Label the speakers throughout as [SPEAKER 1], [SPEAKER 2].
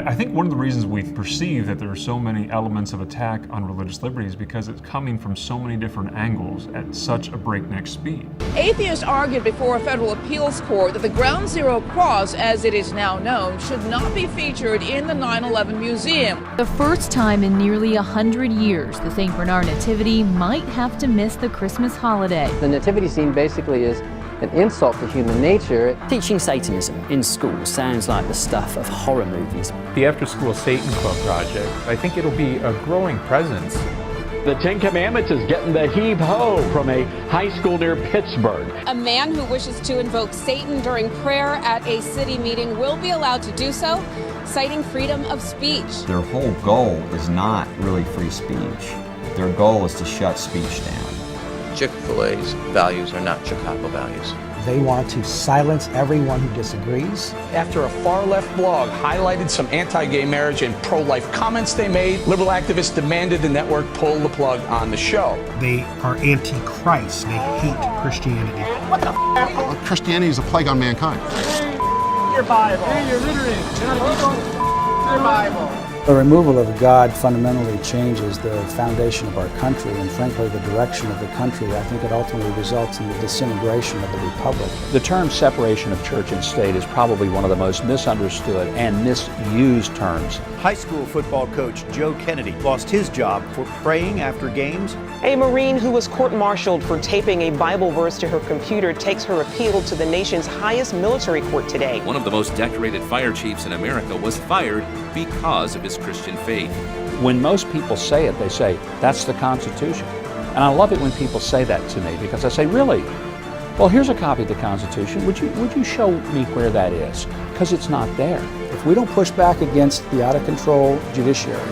[SPEAKER 1] I think one of the reasons we perceive that there are so many elements of attack on religious liberty is because it's coming from so many different angles at such a breakneck speed.
[SPEAKER 2] Atheists argued before a federal appeals court that the Ground Zero Cross, as it is now known, should not be featured in the 9/11 museum.
[SPEAKER 3] The first time in nearly 100 years, the St. Bernard Nativity might have to miss the Christmas holiday.
[SPEAKER 4] The nativity scene basically is an insult to human nature.
[SPEAKER 5] Teaching Satanism in school sounds like the stuff of horror movies.
[SPEAKER 6] The After School Satan Club project, I think it'll be a growing presence.
[SPEAKER 7] The Ten Commandments is getting the heave-ho from a high school near Pittsburgh.
[SPEAKER 8] A man who wishes to invoke Satan during prayer at a city meeting will be allowed to do so, citing freedom of speech.
[SPEAKER 9] Their whole goal is not really free speech. Their goal is to shut speech down.
[SPEAKER 10] Chick-fil-A's values are not Chicago values.
[SPEAKER 11] They want to silence everyone who disagrees.
[SPEAKER 12] After a far-left blog highlighted some anti-gay marriage and pro-life comments they made, liberal activists demanded the network pull the plug on the show.
[SPEAKER 13] They are anti-Christ. They hate Christianity.
[SPEAKER 14] What the f***? Christianity is a plague on mankind.
[SPEAKER 15] Your Bible. Hey, you're literate. Your Bible.
[SPEAKER 16] The removal of God fundamentally changes the foundation of our country and, frankly, the direction of the country. I think it ultimately results in the disintegration of the republic.
[SPEAKER 17] The term separation of church and state is probably one of the most misunderstood and misused terms.
[SPEAKER 18] High school football coach Joe Kennedy lost his job for praying after games.
[SPEAKER 19] A Marine who was court-martialed for taping a Bible verse to her computer takes her appeal to the nation's highest military court today.
[SPEAKER 20] One of the most decorated fire chiefs in America was fired because of his Christian faith.
[SPEAKER 17] When most people say it, they say, that's the Constitution. And I love it when people say that to me because I say, really? Well, here's a copy of the Constitution. Would you show me where that is? Because it's not there.
[SPEAKER 16] If we don't push back against the out-of-control judiciary,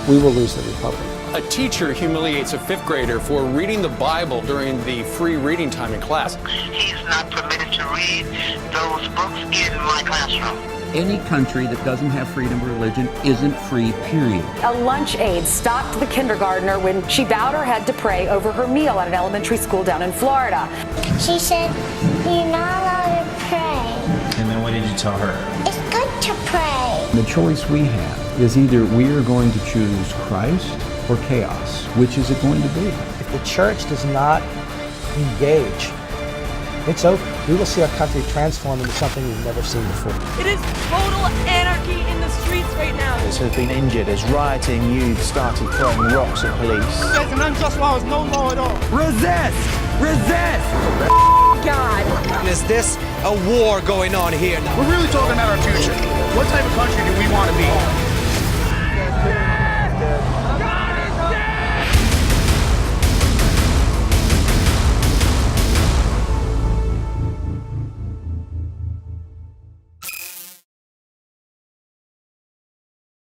[SPEAKER 16] we will lose the republic.
[SPEAKER 5] A teacher humiliates a fifth grader for reading the Bible during the free reading time in class.
[SPEAKER 4] He's not permitted to read those books in my classroom.
[SPEAKER 7] Any country that doesn't have freedom of religion isn't free, period.
[SPEAKER 10] A lunch aide stopped the kindergartner when she bowed her head to pray over her meal at an elementary school down in Florida.
[SPEAKER 3] She said, "You're not allowed to pray."
[SPEAKER 8] And then what did you tell her?
[SPEAKER 3] It's good to pray.
[SPEAKER 7] The choice we have is either we are going to choose Christ or chaos. Which is it going to be?
[SPEAKER 11] If the church does not engage, it's over. We will see our country transform into something we've never seen before.
[SPEAKER 2] It is total anarchy in the streets right now.
[SPEAKER 18] Has been injured as rioting youth started throwing rocks at police.
[SPEAKER 15] There's an unjust law is no law at all.
[SPEAKER 18] Resist! Resist!
[SPEAKER 10] God.
[SPEAKER 16] Is this a war going on here now?
[SPEAKER 15] We're really talking about our future. What type of country do we want to be?